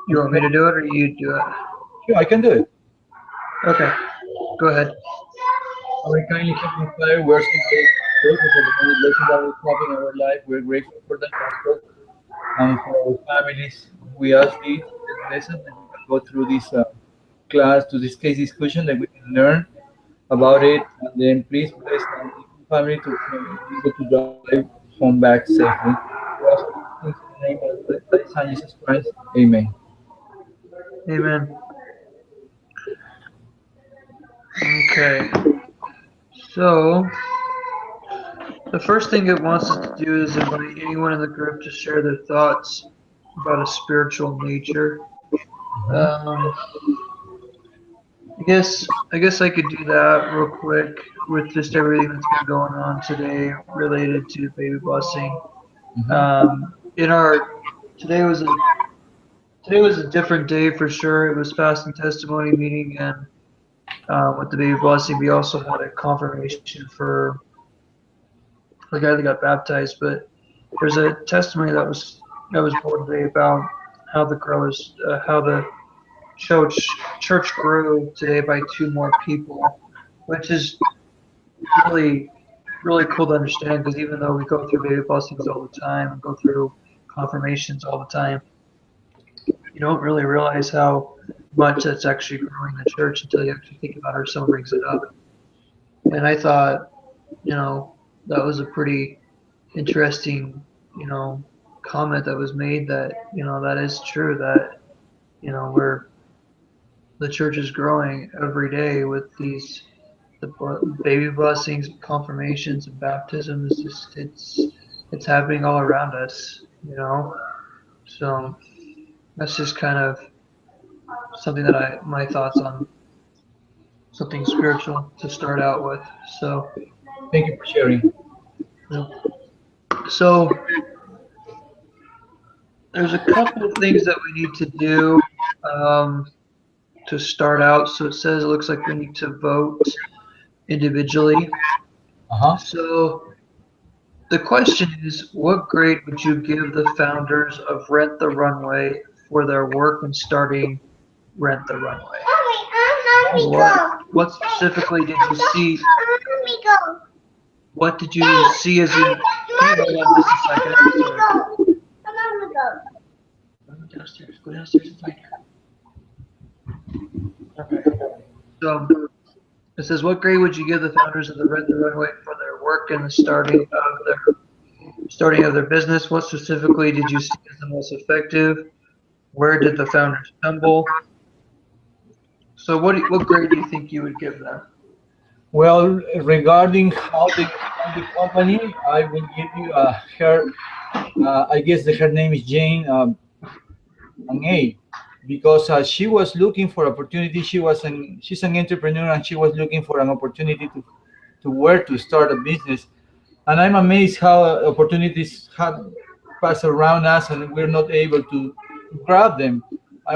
You want me to do it or you do it? Sure, I can do it. Okay, go ahead. Our kindly Heavenly Father, we're so grateful for the many blessings that we have in our life. We're grateful for the gospel and for our families. We ask these blessings that we can go through this class, to this case discussion, that we can learn about it, and then please bless our family to be able to drive home back safely. We ask all these things in the name of thy Son Jesus Christ. Amen. Amen. Okay, so the first thing it wants us to do is invite anyone in the group to share their thoughts about a spiritual nature. Mhm. Um, I guess I could do that real quick with just everything that's been going on today related to baby blessing. Mhm. In our today was a different day for sure. It was fast and testimony meeting, and with the baby blessing, we also had a confirmation for the guy that got baptized. But there's a testimony that was told today about how the church grew today by two more people, which is really really cool to understand because even though we go through baby blessings all the time and go through confirmations all the time, you don't really realize how much that's actually growing the church until you actually think about it or someone brings it up. And I thought, that was a pretty interesting, you know, comment that was made that, that is true that, we're the church is growing every day with the baby blessings, confirmations, and baptisms. It's happening all around us. So that's just kind of something that my thoughts on something spiritual to start out with. So, Thank you for sharing. yeah. So there's a couple of things that we need to do um, to start out. So it says it looks like we need to vote individually. Uh huh. So the question is, what grade would you give the founders of Rent the Runway for their work in starting Rent the Runway? What specifically did you see? What did you see as you? Can you hold on just a second? Sorry. Go downstairs. Go downstairs and find her. Okay. So it says, what grade would you give the founders of the Rent the Runway for their work in the starting of their business? What specifically did you see as the most effective? Where did the founders stumble? So what grade do you think you would give them? Well, regarding how they start the company, I will give you her. I guess her name is Jane, an A, because she was looking for opportunity. She's an entrepreneur, and she was looking for an opportunity to where to start a business. And I'm amazed how opportunities have passed around us, and we're not able to grab them.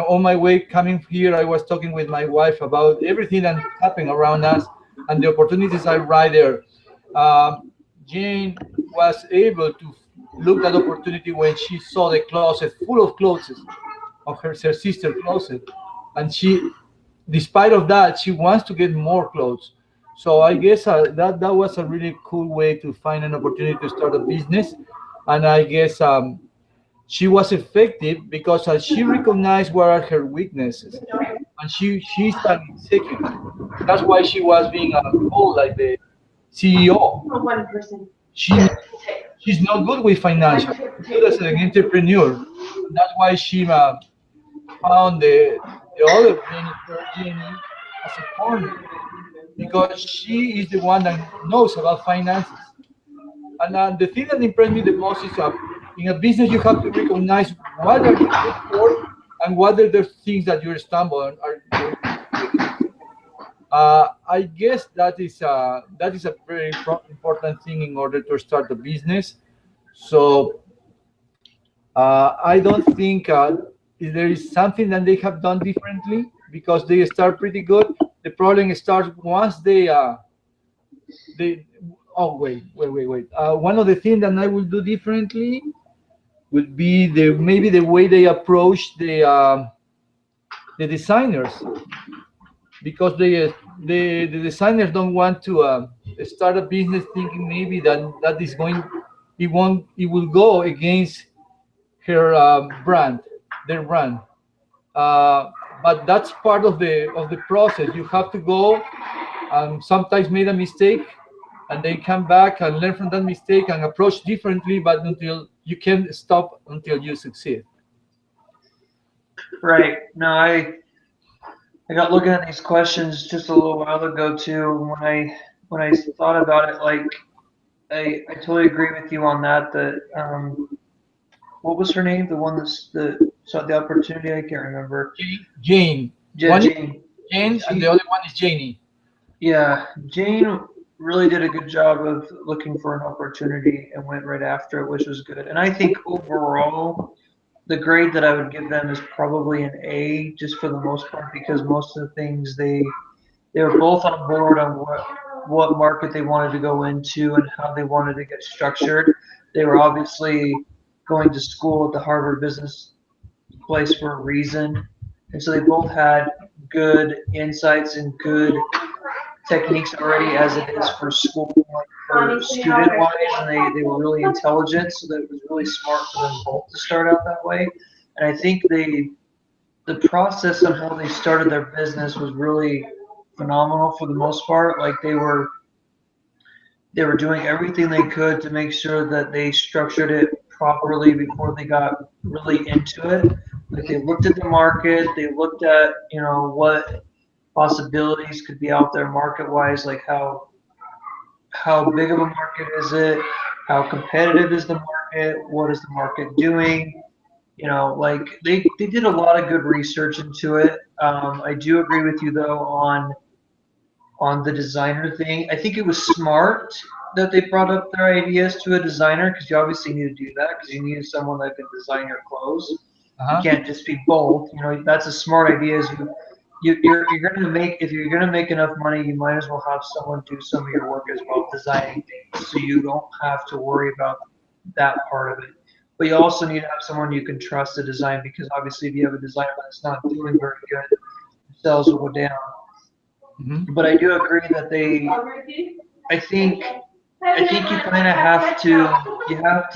On my way coming here, I was talking with my wife about everything that's happening around us, and the opportunities are right there. Jane was able to look at opportunity when she saw the closet full of clothes of her sister closet, and she, despite of that, she wants to get more clothes. So I guess that was a really cool way to find an opportunity to start a business, and I guess she was effective because she recognized what are her weaknesses, and she's an executive. That's why she was being called like the CEO. She she's not good with financial. She's good as an entrepreneur, and that's why she found the other Jenny as a partner because she is the one that knows about finances. And the thing that impressed me the most is in a business you have to recognize what are you good for and what are the things that you stumble on are your weaknesses. I guess that is a very important thing in order to start a business. So I don't think there is something that they have done differently because they start pretty good. The problem starts once they. Oh wait. One of the things that I will do differently would be the maybe the way they approach the designers, because the designers don't want to start a business thinking maybe that is going, it will go against her brand, their brand. uh, but that's part of the process. You have to go and sometimes made a mistake, and then come back and learn from that mistake and approach differently, but until you can stop until you succeed. Right. No, I got looking at these questions just a little while ago too. When I thought about it, like I totally agree with you on that. That what was her name? The one that saw the opportunity. I can't remember. Jane. Yeah, One is Jane. Jane and the She other one is Janie. Yeah, Jane really did a good job of looking for an opportunity and went right after it, which was good. And I think overall, the grade that I would give them is probably an A, just for the most part, because most of the things they were both on board on what market they wanted to go into and how they wanted to get structured. They were obviously going to school at the Harvard Business Place for a reason, and so they both had good insights and good techniques already as it is for school, like for student wise, and they were really intelligent, so that it was really smart for them both to start out that way. And I think the process on how they started their business was really phenomenal for the most part. Like they were doing everything they could to make sure that they structured it properly before they got really into it. Like they looked at the market, they looked at, what possibilities could be out there market wise, like how big of a market is it? How competitive is the market? What is the market doing? Like they did a lot of good research into it. I do agree with you though on the designer thing. I think it was smart that they brought up their ideas to a designer because you obviously need to do that because you need someone that can design your clothes. You Uh-huh. can't just be both. That's a smart idea. Is you're gonna make if you're gonna make enough money, you might as well have someone do some of your work as well, designing things, so you don't have to worry about that part of it. But you also need to have someone you can trust to design because obviously, if you have a designer that's not doing very good, sales will go down. Hmm. But I do agree that I think, I think you kind of have to, you have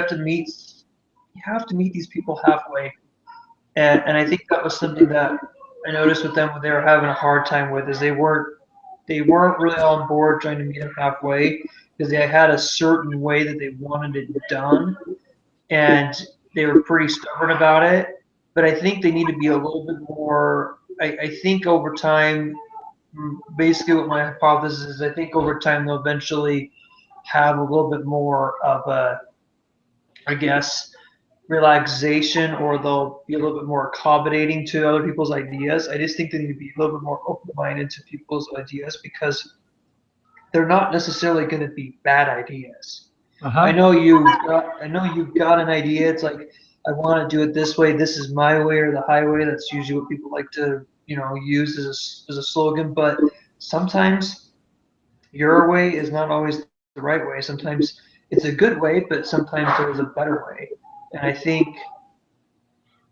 to meet, these people halfway. And I think that was something that I noticed with them what they were having a hard time with is they weren't really on board trying to meet them halfway because they had a certain way that they wanted it done and they were pretty stubborn about it. But I think they need to be a little bit more. I think over time, basically what my hypothesis is, I think over time they'll eventually have a little bit more of a, I guess, relaxation, or they'll be a little bit more accommodating to other people's ideas. I just think they need to be a little bit more open-minded to people's ideas because they're not necessarily going to be bad ideas. I Uh-huh. know you've got an idea. It's like I want to do it this way. This is my way or the highway. That's usually what people like to use as a slogan. But sometimes your way is not always the right way. Sometimes it's a good way, but sometimes there is a better way. And I think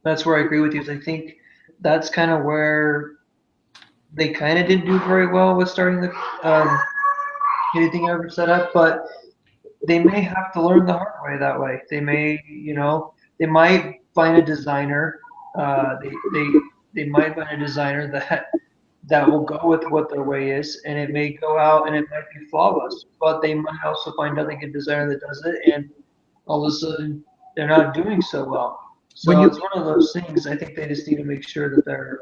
that's where I agree with you. Is I think that's kind of where they kind of didn't do very well with starting the anything ever set up, but they may have to learn the hard way that way. They might find a designer. They might find a designer that will go with what their way is, and it may go out and it might be flawless. But they might also find another good designer that does it, and all of a sudden they're not doing so well. When So you it's one of those things. I think they just need to make sure that Yeah.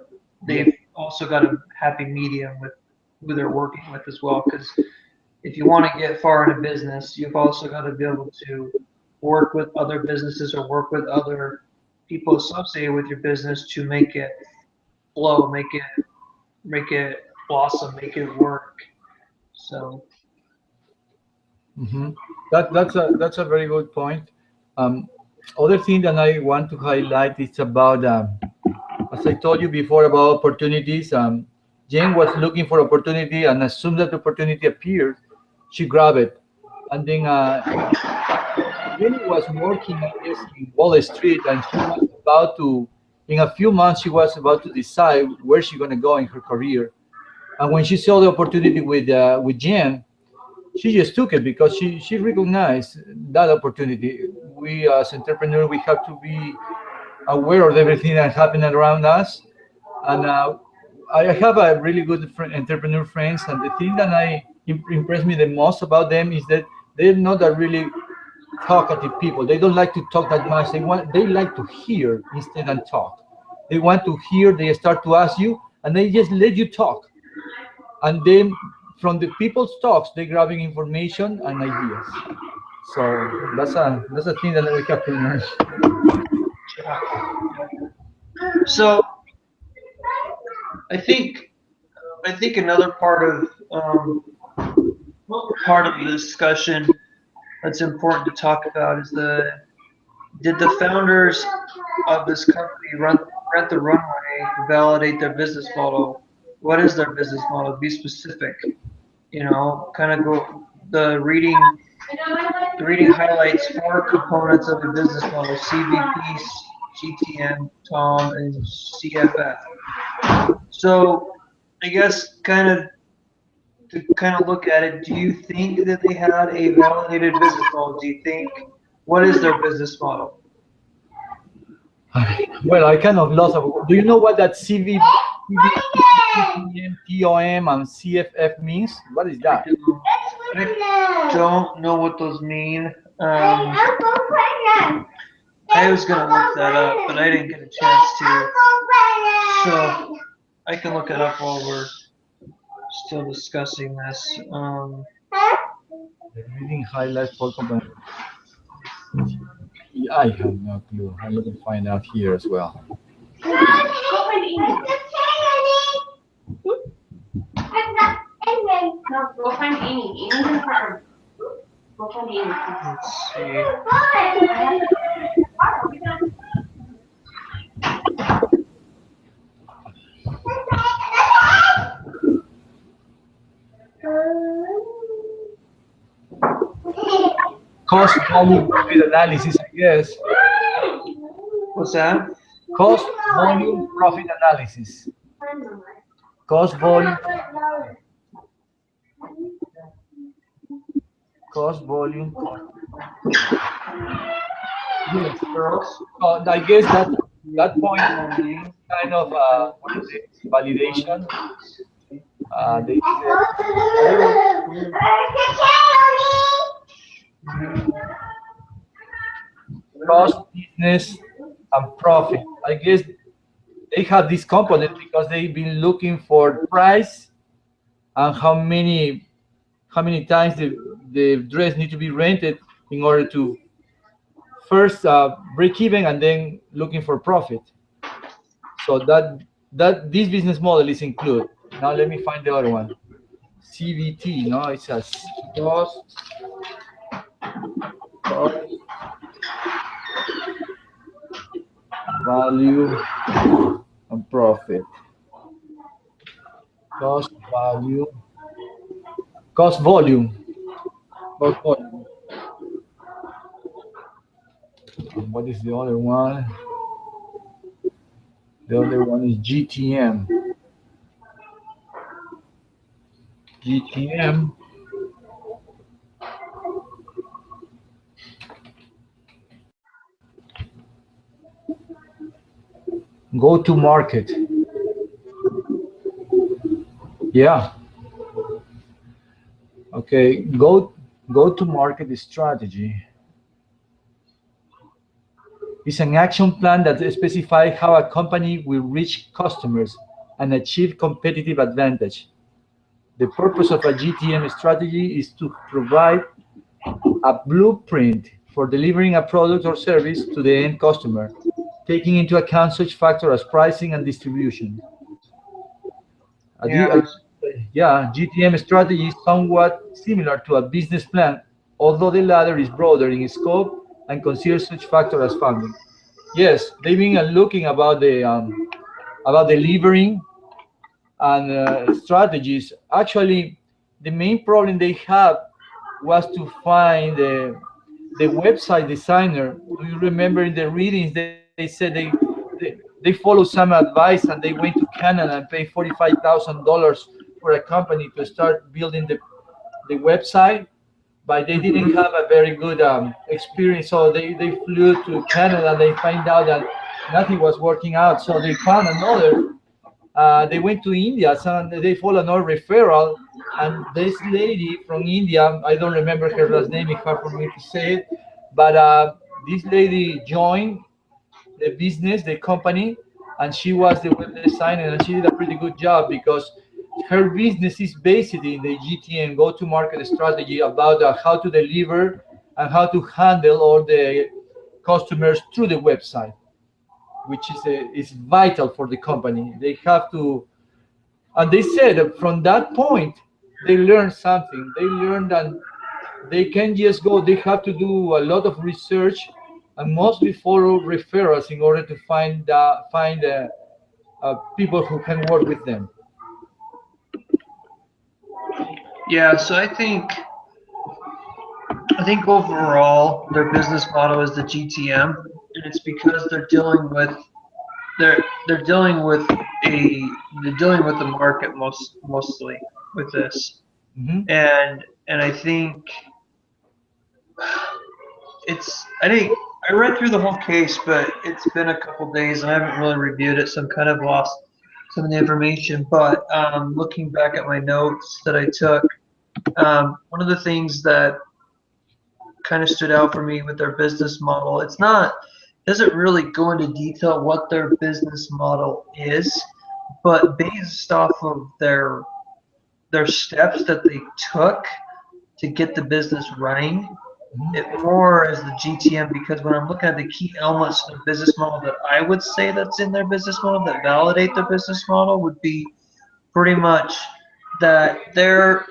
they've also got a happy medium with who they're working with as well, because if you want to get far in a business, you've also got to be able to work with other businesses or work with other people associated with your business to make it flow, make it blossom, make it work. So Hmm. That's a very good point. Um, Other thing that I want to highlight is about, as I told you before, about opportunities. Jane was looking for opportunity, and as soon as the opportunity appeared, she grabbed it. And then Jenny was working, I guess, in Wall Street, and she was about to In a few months, she was about to decide where she's going to go in her career. And when she saw the opportunity with Jen, she just took it because she recognized that opportunity. We as entrepreneurs, we have to be aware of everything that's happening around us. And I have a really good entrepreneur friends, and the thing that impressed me the most about them is that they're not a really talkative people. They don't like to talk that much. They like to hear instead than talk. They want to hear. They start to ask you, and they just let you talk. And then from the people's talks, they grabbing information and ideas. So that's a thing that we have to learn. So I think another part of the discussion that's important to talk about is did the founders of this company rent the runway to validate their business model? What is their business model? Be specific. Kind of go the reading. The reading highlights four components of the business model: CVP, GTM, TOM, and CFF. So I guess kind of look at it, do you think that they had a validated business model? Do you think what is their business model? Well, I kind of lost. Do you know what that TOM, and CFF means? What is that? I don't know what those mean. I was gonna look that up, but I didn't get a chance to. So I can look it up while we're still discussing this. The reading highlights for components. I have no clue. I'm going to find out here as well. No, go find Amy. Amy's in the front room. Go find Amy. Let's see. Cost volume profit analysis, I guess. What's that? Cost volume profit analysis. Cost volume. Cost volume. Yes. I guess that point is kind of what is it? Validation. They cost, business, and profit. I guess they have this component because they've been looking for price and how many times the dress need to be rented in order to first break even and then looking for profit. So that this business model is included. Now let me find the other one. CVT. No, it says cost, value, and profit. Cost, value, cost, volume. Cost, volume. And what is the other one? The other one is GTM. GTM. Go to market. Yeah. Okay. Go to market strategy. It's an action plan that specifies how a company will reach customers and achieve competitive advantage. The purpose of a GTM strategy is to provide a blueprint for delivering a product or service to the end customer, taking into account such factors as pricing and distribution. GTM strategy is somewhat similar to a business plan, although the latter is broader in scope and considers such factors as funding. Yes, they've been looking about delivering and strategies. Actually, the main problem they have was to find the website designer. Do you remember in the readings they said they they followed some advice and they went to Canada and paid $45,000 for a company to start building the website, but they didn't have a very good experience. So they flew to Canada. They find out that nothing was working out. So they found another. They went to India. So they followed another referral. And this lady from India, I don't remember her last name. It's hard for me to say it. But this lady joined the business, the company, and she was the web designer, and she did a pretty good job because her business is based in the GTM, go-to-market strategy, about how to deliver and how to handle all the customers through the website, which is vital for the company. They have to, and they said that from that point, they learned something. They learned that they can just go, they have to do a lot of research and mostly follow referrals in order to find people who can work with them. Yeah, so I think overall their business model is the GTM, and it's because they're dealing with a they're dealing with the market mostly with this, Hmm. and I think I think I read through the whole case, but it's been a couple days and I haven't really reviewed it, so I'm kind of lost some of the information. But looking back at my notes that I took, one of the things that kind of stood out for me with their business model, it's not doesn't really go into detail what their business model is, but based off of their steps that they took to get the business running, it more as the GTM, because when I'm looking at the key elements of the business model that I would say that's in their business model that validate their business model would be pretty much that their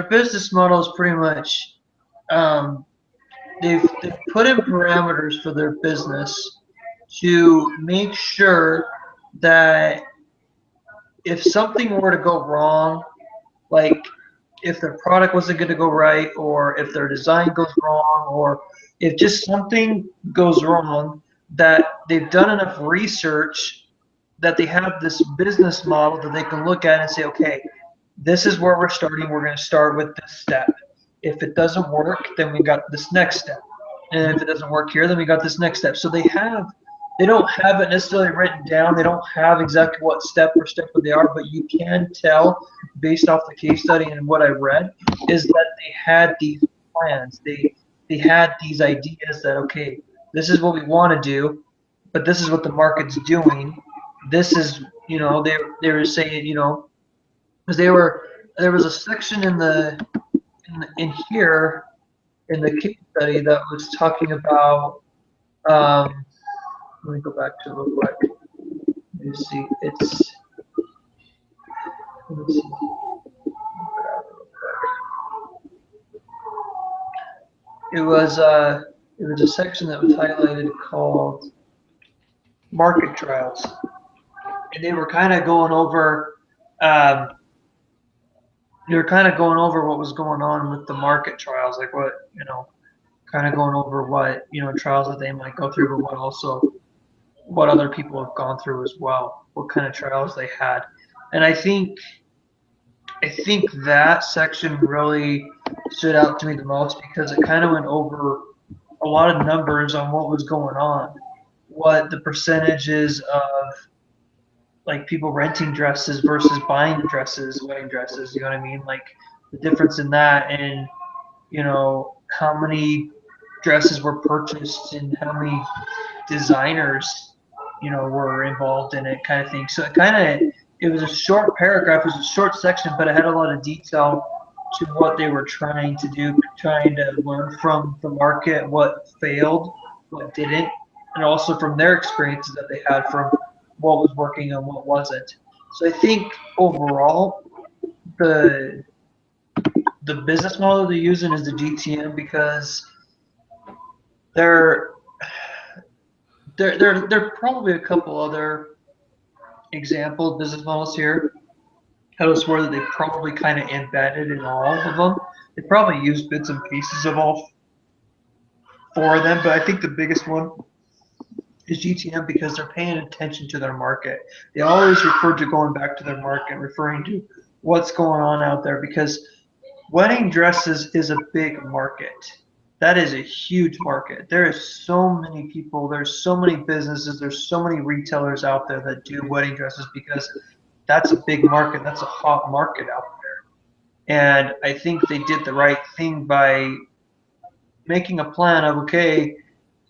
business model is pretty much um, they've put in parameters for their business to make sure that if something were to go wrong, like if their product wasn't going to go right, or if their design goes wrong, or if just something goes wrong, that they've done enough research that they have this business model that they can look at and say, okay, this is where we're starting. We're going to start with this step. If it doesn't work, then we got this next step. And if it doesn't work here, then we got this next step. So they don't have it necessarily written down. They don't have exactly what step for step they are, but you can tell based off the case study and what I read is that they had these plans. They had these ideas that, okay, this is what we want to do, but this is what the market's doing. This is, they were saying, because there was a section in here in the case study that was talking about. Let me go back to it real quick. Let me see. Let me see. It was a section that was highlighted called market trials, and they were kind of going over um, what was going on with the market trials, like what kind of going over what trials that they might go through, but what other people have gone through as well, what kind of trials they had, and I think that section really stood out to me the most because it kind of went over a lot of numbers on what was going on, what the percentages of like people renting dresses versus buying dresses, wedding dresses, you know what I mean? Like the difference in that, and how many dresses were purchased and how many designers were involved in it, kind of thing. So it was a short paragraph, it was a short section, but it had a lot of detail to what they were trying to do, trying to learn from the market, what failed, what didn't, and also from their experiences that they had from what was working and what wasn't. So I think overall the business model they're using is the GTM because there are probably a couple other example business models here. I would swear that they probably kind of embedded in all of them. They probably used bits and pieces of all four of them, but I think the biggest one is GTM because they're paying attention to their market. They always refer to going back to their market, referring to what's going on out there because wedding dresses is a big market. That is a huge market. There is so many people, there's so many businesses, there's so many retailers out there that do wedding dresses because that's a big market. That's a hot market out there. And I think they did the right thing by making a plan of okay,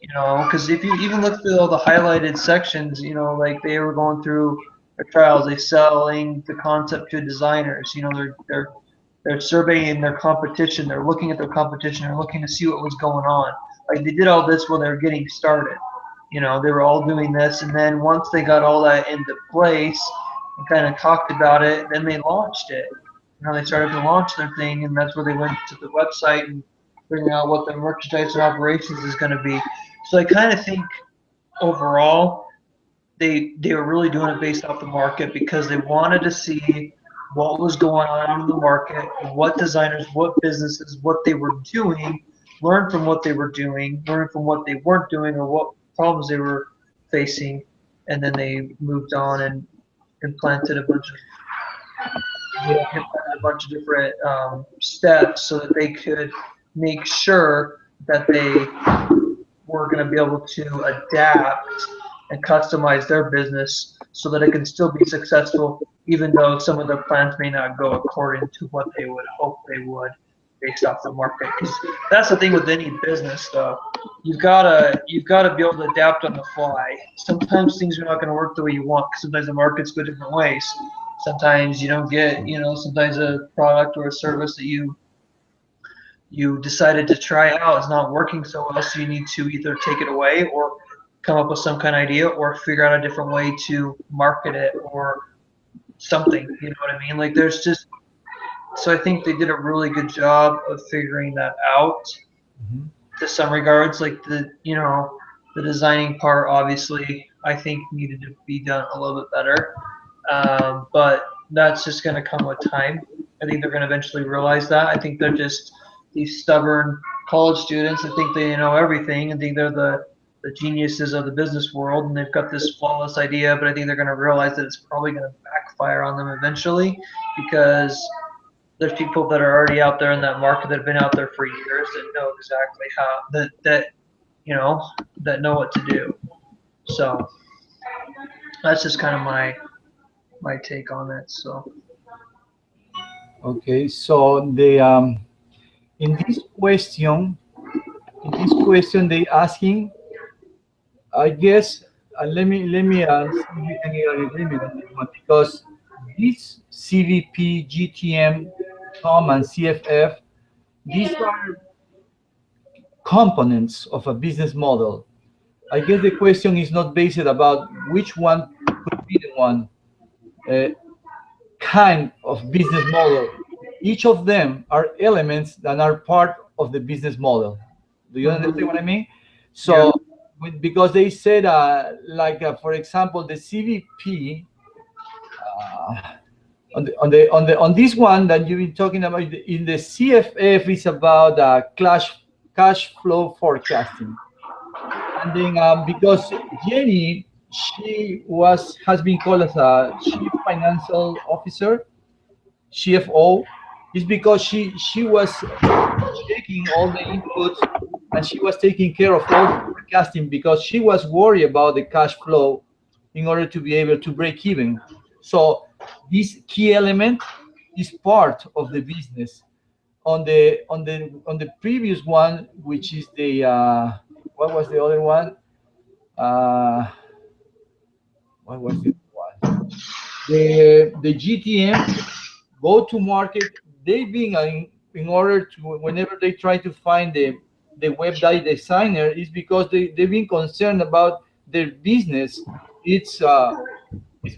because if you even look through all the highlighted sections, like they were going through their trials, they selling the concept to designers. They're surveying their competition, they're looking at their competition, they're looking to see what was going on. Like they did all this while they were getting started. They were all doing this, and then once they got all that into place and kind of talked about it, then they launched it. They started to launch their thing, and that's where they went to the website and figuring out what their merchandise and operations is going to be. So I kind of think overall they were really doing it based off the market because they wanted to see what was going on in the market, what designers, what businesses, what they were doing, learn from what they were doing, learn from what they weren't doing or what problems they were facing, and then they moved on and implemented a bunch of Yeah. different steps so that they could make sure that they were going to be able to adapt and customize their business so that it can still be successful, even though some of their plans may not go according to what they would hope they would based off the market. Because that's the thing with any business, though. You've gotta be able to adapt on the fly. Sometimes things are not going to work the way you want. Because sometimes the markets go different ways. Sometimes you don't get, sometimes a product or a service that you decided to try out is not working so well, so you need to either take it away or come up with some kind of idea or figure out a different way to market it or something. You know what I mean? Like there's just so I think they did a really good job of figuring that out Mhm. to some regards. Like the designing part obviously I think needed to be done a little bit better. But that's just going to come with time. I think they're going to eventually realize that. I think they're just these stubborn college students that think they know everything and think they're the geniuses of the business world and they've got this flawless idea, but I think they're going to realize that it's probably going to backfire on them eventually because there's people that are already out there in that market that have been out there for years that know exactly how you know that know what to do. So that's just kind of my take on it. So Okay, so in this question they asking, I guess, let me see if we can get an agreement on this one because this CVP, GTM, COM, and CFF, these are components of a business model. I guess the question is not based about which one could be the one uh, kind of business model. Each of them are elements that are part of the business model. Do you understand what I mean? yeah. So, because they said, for example, the CVP on this one that you've been talking about in the CFF is about cash flow forecasting. And then because Jenny, she has been called as a chief financial officer, CFO, is because she was checking all the inputs and she was taking care of all the forecasting because she was worried about the cash flow in order to be able to break even. So this key element is part of the business. On the previous one, which is the what was the other one? Uh, what was the other one? The GTM, go to market. They've been in order to whenever they try to find the website designer is because they've been concerned about their business. It's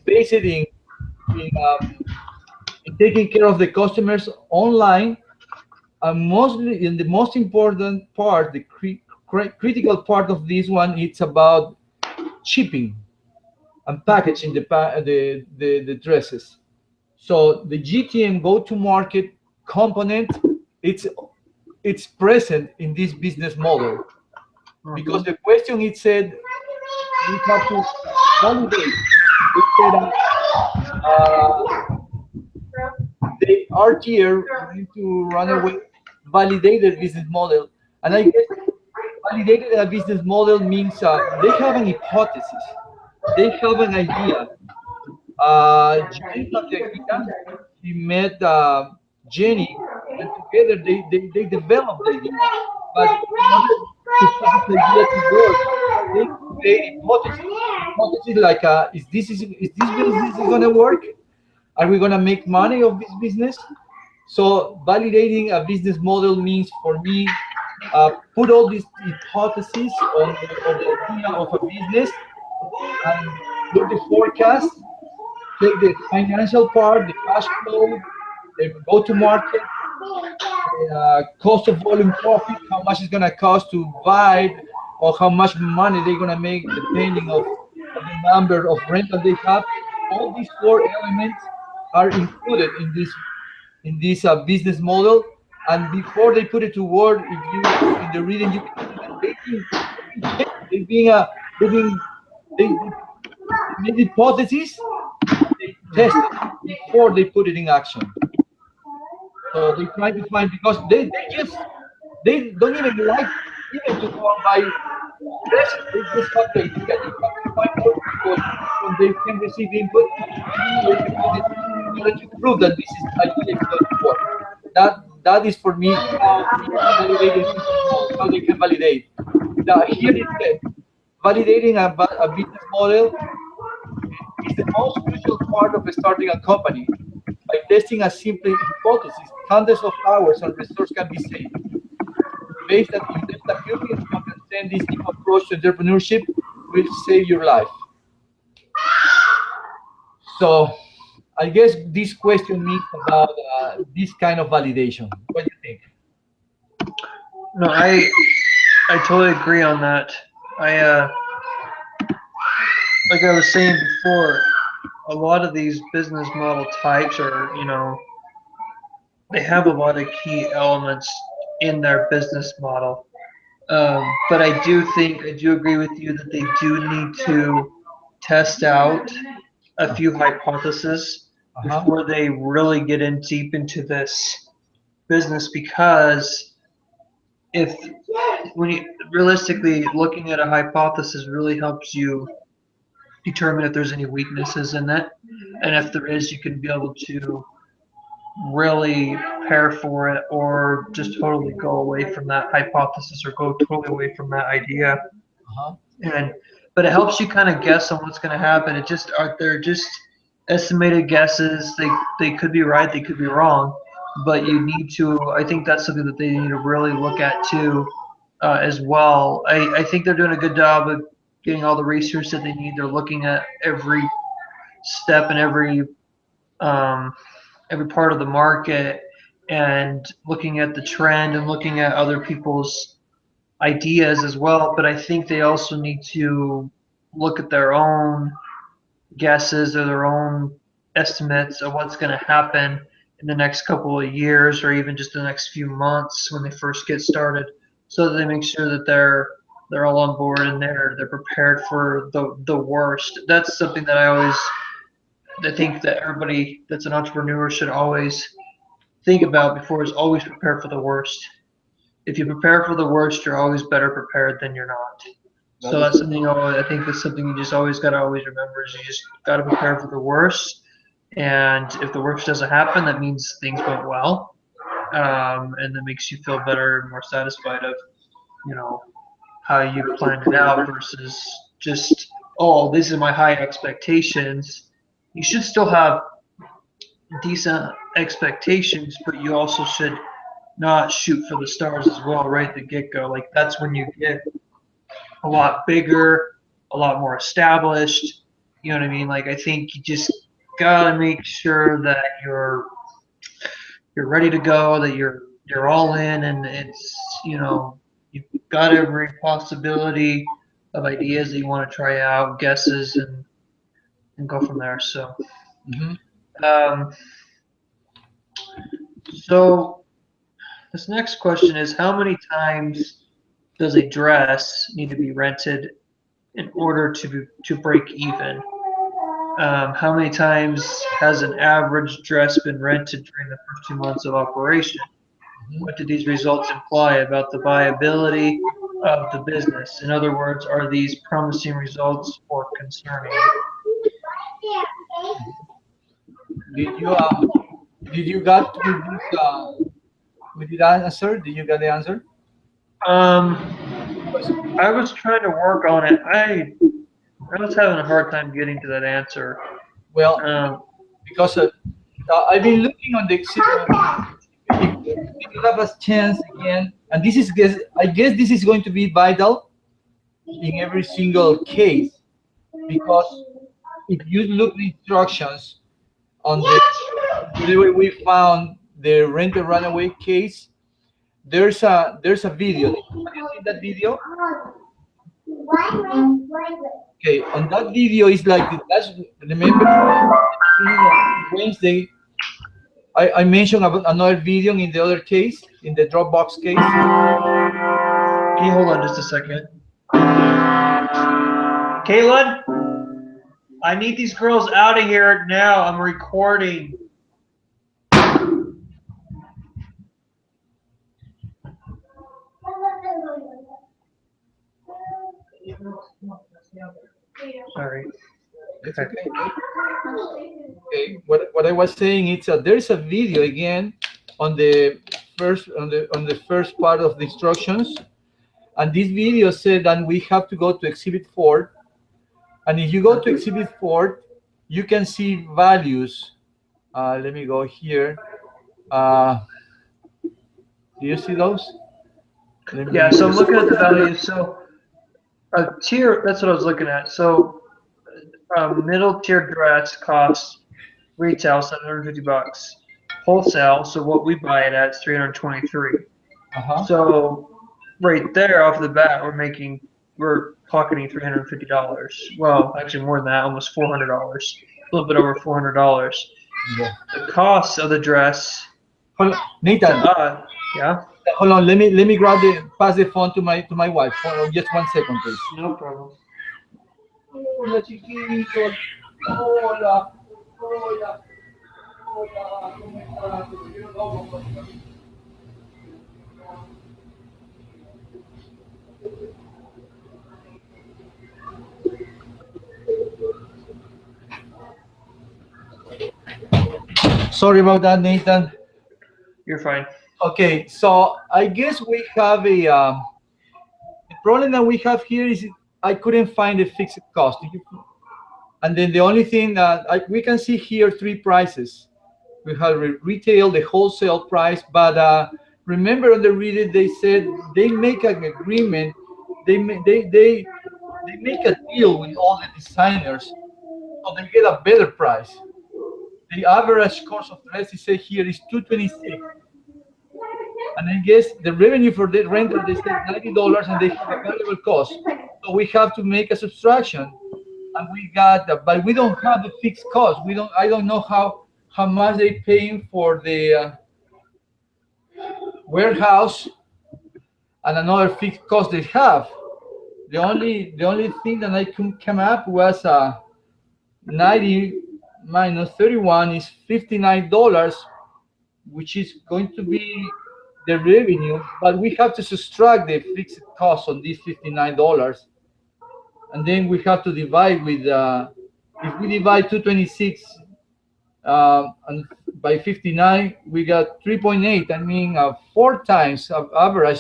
based in taking care of the customers online, and mostly in the most important part, the critical part of this one, it's about shipping and packaging the dresses. So the GTM go to market component, it's present in this business model because Mhm. the question it said we have to validate. We said the RTR went to Runwau, validated business model, and I guess validated a business model means they have an hypothesis, they have an idea. Jane had the idea. He met Jenny, and together they developed the idea. But in order to put this idea to work, they create hypotheses. Hypotheses like, is this business going to work? Are we going to make money of this business? So validating a business model means for me, put all these hypotheses on the idea of a business and look the forecast, take the financial part, the cash flow, the go-to-market, the cost of volume profit, how much it's gonna cost to buy, it, or how much money they're gonna make depending of the number of rental they have. All these four elements are included in this business model. And before they put it to work, if you in the reading you can see that they've been they've been they made hypotheses, they test it before they put it in action. So they try to find, because they don't even like even to go and buy dresses. They just have the idea. They have to find more people when they can receive input. They can put it in order to prove that this is idea is going to work. That is for me how we can validate a business model, how they can validate. Now here it said validating a business model is the most crucial part of starting a company. By testing a simple hypothesis, hundreds of hours and resources can be saved. Based that invest a few minutes to understand this new approach to entrepreneurship will save your life. So I guess this question means about this kind of validation. What do you think? No, I totally agree on that. I like I was saying before, a lot of these business model types are, they have a lot of key elements in their business model. But I do agree with you that they do need to test out a few hypotheses Uh-huh. before they really get in deep into this business, because if when you realistically looking at a hypothesis really helps you determine if there's any weaknesses in it, and if there is, you can be able to really prepare for it, or just totally go away from that hypothesis or go totally away from that idea. Uh-huh. And but it helps you kind of guess on what's going to happen. It just are they're just estimated guesses. They could be right, they could be wrong, but you need to. I think that's something that they need to really look at too, as well. I think they're doing a good job of getting all the research that they need. They're looking at every step and um, every part of the market, and looking at the trend and looking at other people's ideas as well. But I think they also need to look at their own guesses or their own estimates of what's going to happen in the next couple of years, or even just the next few months when they first get started, so that they make sure that they're all on board and they're prepared for the worst. That's something that I think that everybody that's an entrepreneur should always think about before, is always prepare for the worst. If you prepare for the worst, you're always better prepared than you're not. That So is that's something I think that's something you just always got to always remember, is you just got to prepare for the worst. And if the worst doesn't happen, that means things went well, and that makes you feel better and more satisfied of you know how you planned it out, versus just, oh, these are my high expectations. You should still have decent expectations, but you also should not shoot for the stars as well right at the get go. Like, that's when you get a lot bigger, a lot more established. You know what I mean? Like, I think you just gotta make sure that you're ready to go, that you're all in, and it's you've got every possibility of ideas that you want to try out, guesses, and go from there. So, hmm um, so this next question is, how many times does a dress need to be rented in order to break even? How many times has an average dress been rented during the first 2 months of operation? Mhm. What do these results imply about the viability of the business? In other words, are these promising results or concerning? Did you did you got with the answer? Did you get the answer? Um, Because, I was trying to work on it. I was having a hard time getting to that answer. well, Um, because I've been looking on the if you have a chance again, and this is I guess this is going to be vital in every single case, because if you look the instructions on the way we found the rent a runaway case, there's a video. Have you seen that video? Okay, on that video is like that's remember Wednesday I mentioned about another video in the other case, in the Dropbox case. can you hold on just a second? Caitlin, I need these girls out of here now. I'm recording. Sorry. It's Okay. okay. Okay, what I was saying is there's a video again on the first part of the instructions, and this video said that we have to go to Exhibit 4, and if you go to Exhibit 4, you can see values. Let me go here. Uh, do you see those? Let Yeah, me so I'm just looking at the values. So a tier, that's what I was looking at. So middle tier dress costs retail $750. Wholesale, so what we buy it at is 323. uh-huh. So right there off the bat, we're pocketing $350. Well, actually more than that, almost $400. A little bit over $400. Yeah. The cost of the dress Hold on. to Nathan, yeah, hold on. Let me grab the pass the phone to my wife. Hold on, just 1 second, please. no problem. Hola, chiquito. Hola. Hola. Hola. ¿Cómo estás? Sorry about that, Nathan. You're fine. Okay, so I guess we have the problem that we have here is I couldn't find a fixed cost. And then the only thing that we can see here three prices. We have retail, the wholesale price, but remember on the Reddit they said they make an agreement, they make a deal with all the designers, so they get a better price. The average cost of dress is say here is 226, and I guess the revenue for the renter they said $90, and they have a variable cost. So we have to make a subtraction, and we got, but we don't have a fixed cost. We don't. I don't know how much they paying for the warehouse and another fixed cost they have. The only thing that I could come up was 90 minus 31 is $59, which is going to be the revenue, but we have to subtract the fixed cost on these $59, and then we have to divide with if we divide 226 and by 59, we got 3.8. I mean, four times of average,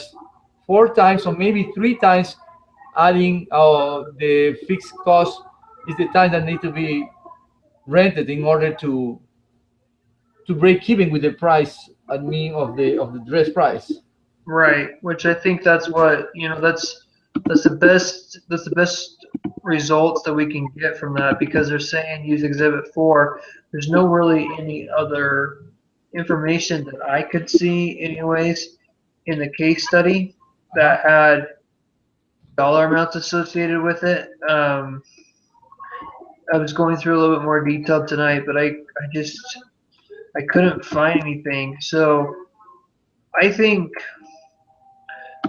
four times or maybe three times adding the fixed cost is the time that need to be rented in order to break even with the price. I mean, of the dress price. Right, which I think that's what that's the best results that we can get from that because they're saying use Exhibit 4. There's no really any other information that I could see, anyways, in the case study Uh-huh. that had dollar amounts associated with it. I was going through a little bit more detail tonight, but I couldn't find anything. So I think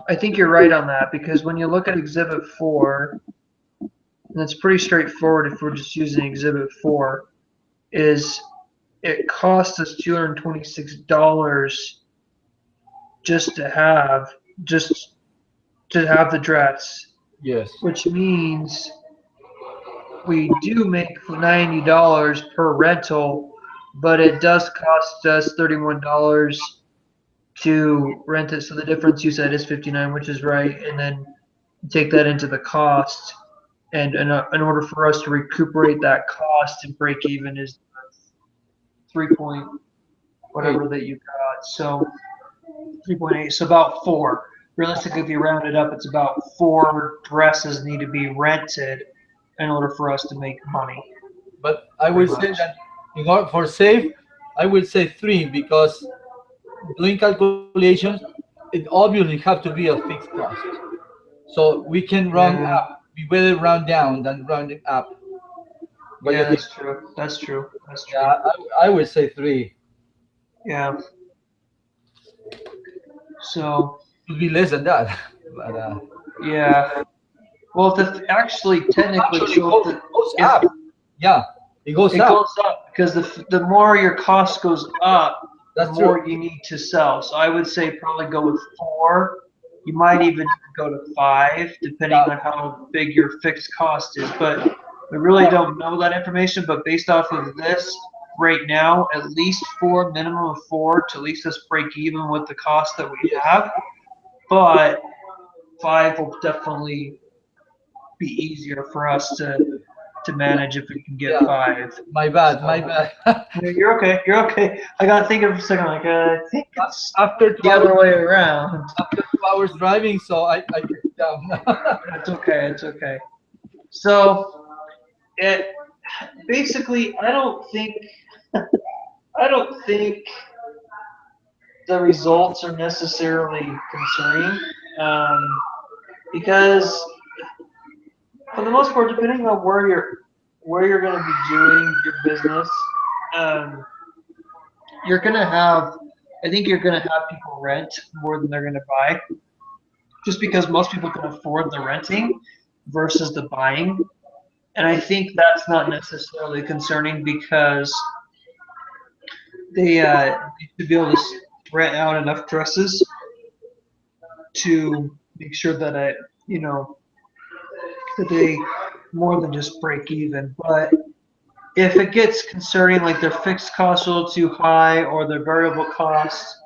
I think you're right on that because when you look at Exhibit 4, and it's pretty straightforward if we're just using Exhibit 4, is it costs us $226 just to have just to have the dress, Yes. which means we do make $90 per rental, but it does cost us $31 to rent it. So the difference you said is 59, which is right, and then take that into the cost. And in order for us to recuperate that cost and break even is 3 point whatever that you got. So 3.8. So about four. Realistically, if you round it up, it's about four dresses need to be rented in order for us to make money. But I will Pretty say much. that in order for safe, I will say three because doing calculations, it obviously have to be a fixed cost. So we can round Yeah, up. We better round down than rounding up. What do yeah, you think? that's true. That's true. That's Yeah, true. I would say three. Yeah. So Could be less than that, but yeah. Well, if the, actually, technically, actually so goes if up. Yeah, it goes it up. goes up because the more your cost goes up, the That's true. more you need to sell. So I would say probably go with four. You might even go to five, depending Yeah, on how big your fixed cost is. But we really don't know that information. But based off of this right now, at least four, minimum of four, to at least us break even with the cost that we yes. have. But five will definitely be easier for us to Yeah, manage if we can get yeah. five. My bad. My So bad. no, you're okay. You're okay. I gotta think of it for a second. Like I think it's After two the hours, other way around. after 2 hours driving, so I get it down. It's okay. It's okay. So it basically, I don't think the results are necessarily concerning, um, because for the most part, depending on where you're going to be doing your business, um, you're going to have. I think you're going to have people rent more than they're going to buy, just because most people can afford the renting versus the buying. And I think that's not necessarily concerning because they should be able to rent out enough dresses to make sure that you know, that they more than just break even. But if it gets concerning, like their fixed costs are a little too high or their variable costs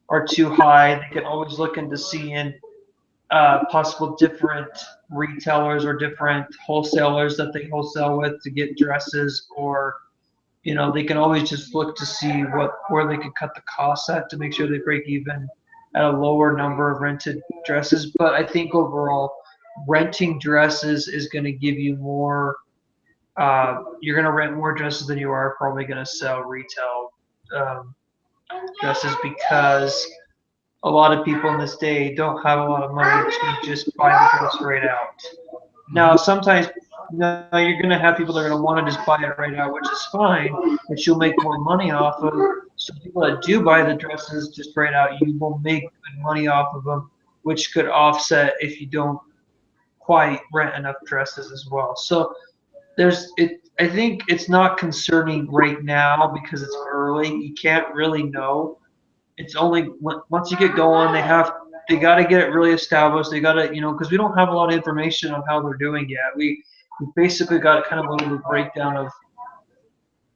are too high, they can always look into seeing possible different retailers or different wholesalers that they wholesale with to get dresses, or they can always just look to see where they could cut the costs at to make sure they break even at a lower number of rented dresses. But I think overall, renting dresses is going to give you more. You're going to rent more dresses than you are probably going to sell retail um, dresses, because a lot of people in this day don't have a lot of money to just buy the dress right out. Now, Mhm. sometimes you're going to have people that are going to want to just buy it right out, which is fine, which you'll make more money off of. So people that do buy the dresses just right out, you will make good money off of them, which could offset if you don't quite rent enough dresses as well. So there's it. I think it's not concerning right now because it's early. You can't really know. It's only once you get going, they got to get it really established. They got to because we don't have a lot of information on how they're doing yet. We basically got kind of a little breakdown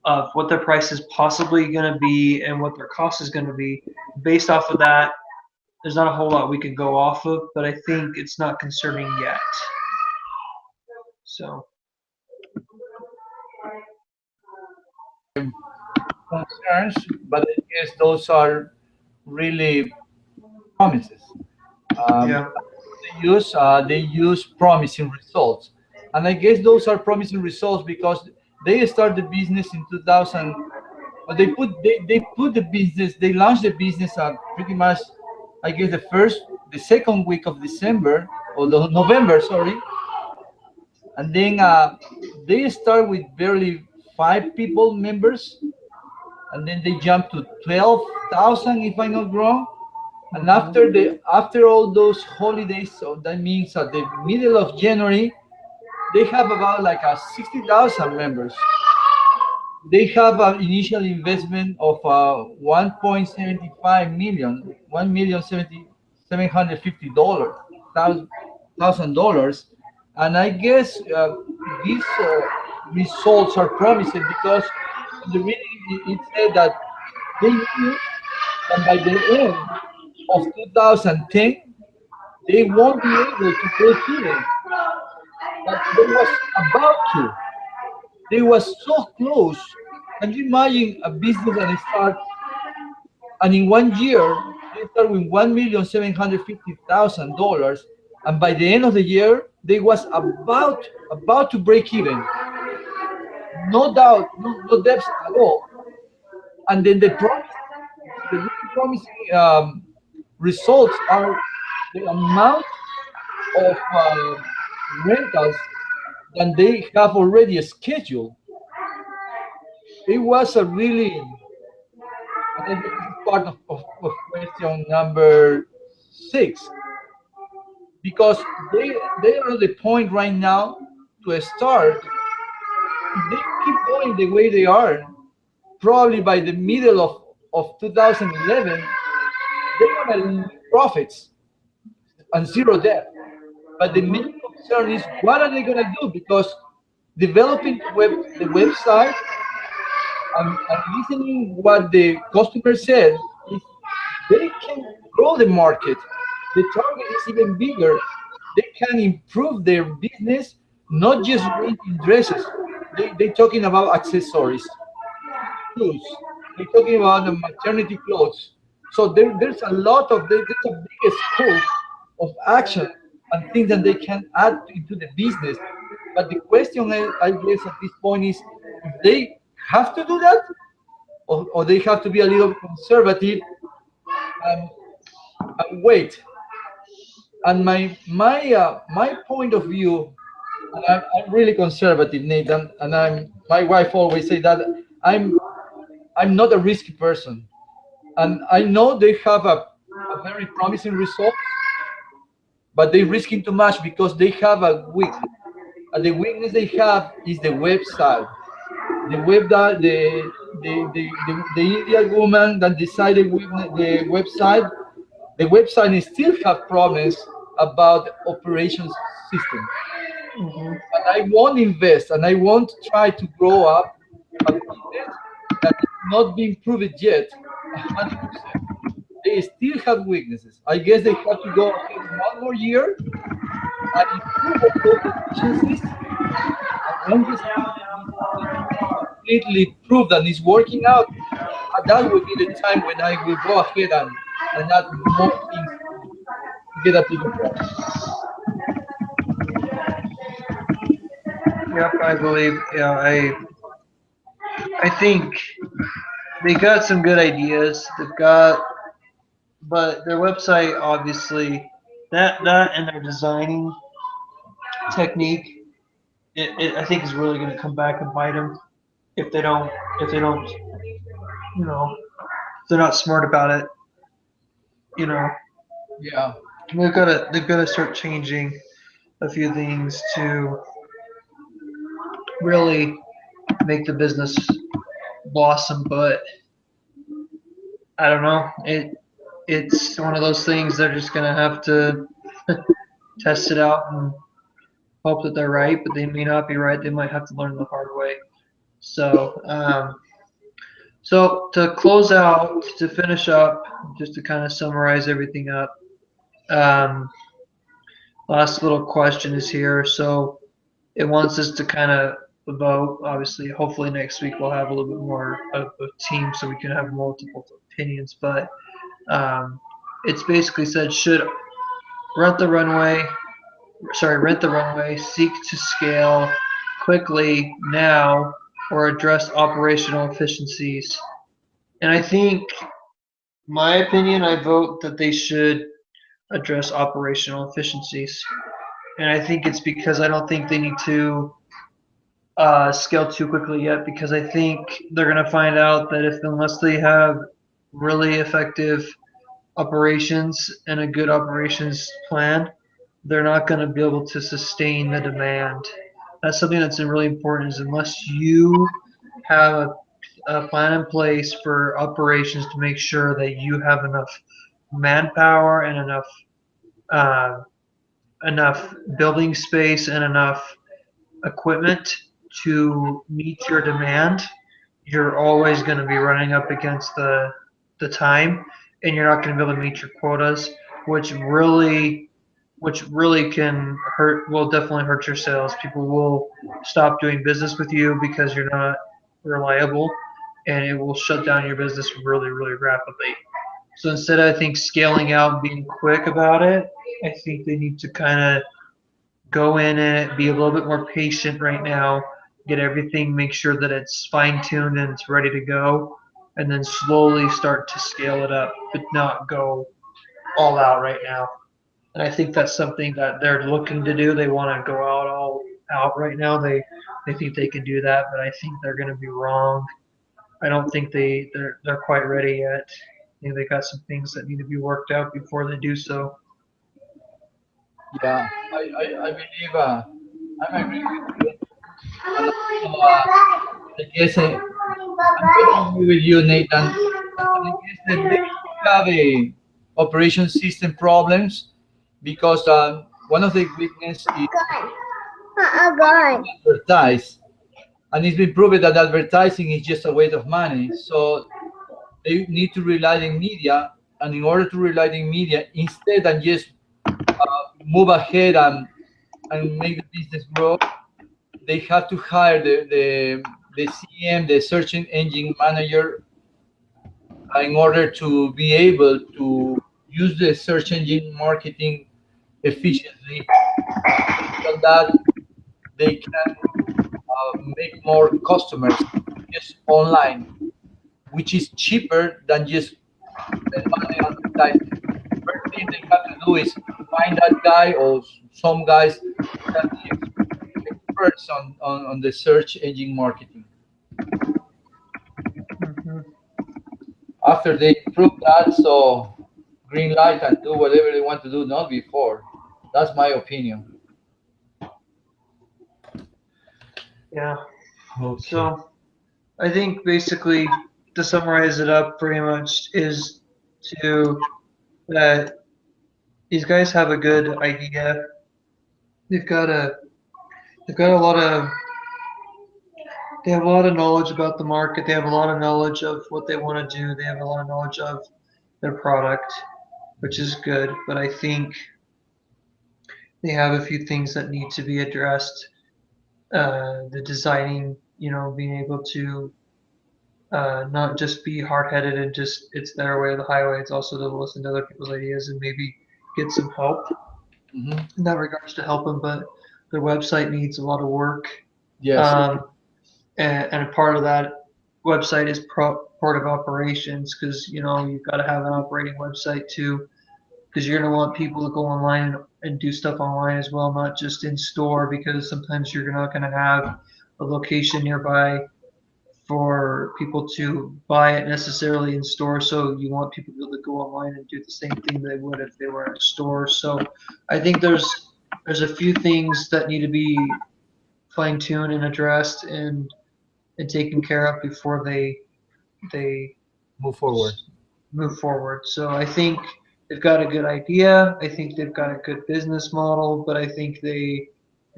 of what their price is possibly going to be and what their cost is going to be. Based off of that, there's not a whole lot we can go off of, but I think it's not concerning yet. So Concerns, but I guess those are really promises. yeah. They use promising results, and I guess those are promising results because they start the business in 2000. But they put the business, they launched the business pretty much, I guess the second week of December or the November, sorry, and then they start with barely 5 people members, and then they jump to 12,000 if I'm not wrong. And Hmm. after all those holidays, so that means at the middle of January, they have about like 60,000 members. They have an initial investment of 1.75 million, 1,750,000 thousand dollars, and I guess these results are promising because in the reading it said that they knew that by the end of 2010 they won't be able to break even, but they was about to. They was so close. Can you imagine a business that start and in 1 year they start with $1,750,000, and by the end of the year they was about to break even, no doubt, no debts at all. And then the really promising results are the amount of rentals that they have already scheduled. It was a really, and I guess this is part of question number 6, because they are at the point right now to start. If they keep going the way they are, probably by the middle of 2011, they're gonna lose profits and zero debt. But the main concern is what are they gonna do? Because developing the website and listening what the customer said is they can grow the market. The target is even bigger. They can improve their business, not just renting dresses. They talking about accessories, shoes. They're talking about the maternity clothes. So there's a lot of there's a big scope of action and things that they can add into the business. But the question I guess at this point is if they have to do that, or they have to be a little conservative and, and wait. And my point of view, and I'm really conservative, Nathan, and my wife always say that I'm not a risky person, and I know they have a very promising results, but they're risking too much because they have a weakness, and the weakness they have is the website. The web that the Indian woman that decided with the website is still have problems about the operations system. Hmm. And I won't invest and I won't try to grow up a business that is not being proved yet 100%. They still have weaknesses. I guess they have to go ahead 1 more year and improve all those efficiencies. And when this business is completely proved and is working out, that will be the time when I will go ahead and add more things to get a bigger profit. Yep, I believe. Yeah, I think they got some good ideas. They've got, but their website obviously that and their designing technique, I think is really going to come back and bite them if they don't if they don't you know if they're not smart about it. You know, Yeah. they've got to start changing a few things to really make the business blossom. But I don't know. It's one of those things they're just gonna have to test it out and hope that they're right, but they may not be right. They might have to learn the hard way. So, so to close out, to finish up, just to kind of summarize everything up, um, last little question is here. So it wants us to kind of vote. Obviously, hopefully next week we'll have a little bit more of a team so we can have multiple opinions. But um, it's basically said should rent the runway, rent the runway, seek to scale quickly now, or address operational efficiencies. And I think, my opinion, I vote that they should address operational efficiencies. And I think it's because I don't think they need to scale too quickly yet, because I think they're going to find out that if unless they have really effective operations and a good operations plan, they're not going to be able to sustain the demand. that's something that's really important. Is unless you have a plan in place for operations to make sure that you have enough manpower and uh, enough building space and enough equipment to meet your demand, you're always going to be running up against the time, and you're not going to be able to meet your quotas, which really can hurt. Will definitely hurt your sales. People will stop doing business with you because you're not reliable, and it will shut down your business really rapidly. So instead of, I think, scaling out and being quick about it, I think they need to kind of go in it, be a little bit more patient right now, get everything, make sure that it's fine tuned and it's ready to go, and then slowly start to scale it up, but not go all out right now. And I think that's something that they're looking to do. They want to go out all out right now. They think they can do that, but I think they're going to be wrong. I don't think they're quite ready yet. You know, they got some things that need to be worked out before they do so. Yeah, I believe I'm agree with you, and also I guess I'm totally agree with you, Nathan. And I guess that they have a operation system problems because one of the weakness is advertise, and it's been proven that advertising is just a waste of money. So they need to rely on media, and in order to rely on media, instead and just move ahead and make the business grow, they have to hire the CM, the search engine manager, in order to be able to use the search engine marketing efficiently. Based on that, they can make more customers just online, which is cheaper than just spend money on advertising. First thing they have to do is find that guy or some guys who can be experts on the search engine marketing. Mhm. After they improve that, so green light and do whatever they want to do, not before. That's my opinion. Yeah. Okay. So I think basically to summarize it up pretty much is to that these guys have a good idea. They've got a they've got a lot of they have a lot of knowledge about the market. They have a lot of knowledge of what they want to do. They have a lot of knowledge of their product, which is good. But I think they have a few things that need to be addressed. The designing, being able to not just be hard-headed and just it's their way or the highway. It's also to listen to other people's ideas and maybe get some help Hmm. in that regards to help them. But their website needs a lot of work, Yes. um, and a part of that website is part of operations because you've got to have an operating website too because you're going to want people to go online and do stuff online as well, not just in store because sometimes you're not going to have a location nearby for people to buy it necessarily in store. So you want people to be able to go online and do the same thing they would if they were in a store. So I think there's a few things that need to be fine tuned and addressed and taken care of before they Move forward. move forward. So I think they've got a good idea. I think they've got a good business model, but I think they've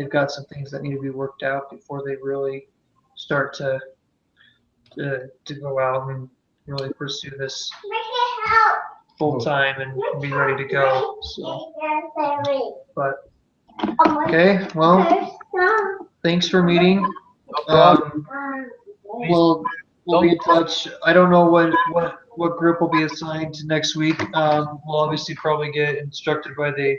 got some things that need to be worked out before they really start to go out and really pursue this full Oh, time and be ready to go. So, but okay, well, thanks for meeting. no problem. Um, Please we'll be don't. in touch. I don't know what group will be assigned to next week. We'll obviously probably get instructed by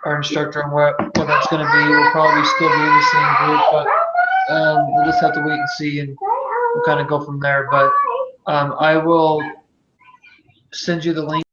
our instructor on what that's going to be. We'll probably still be in the same group, but we'll just have to wait and see, and we'll kind of go from there. But I will send you the link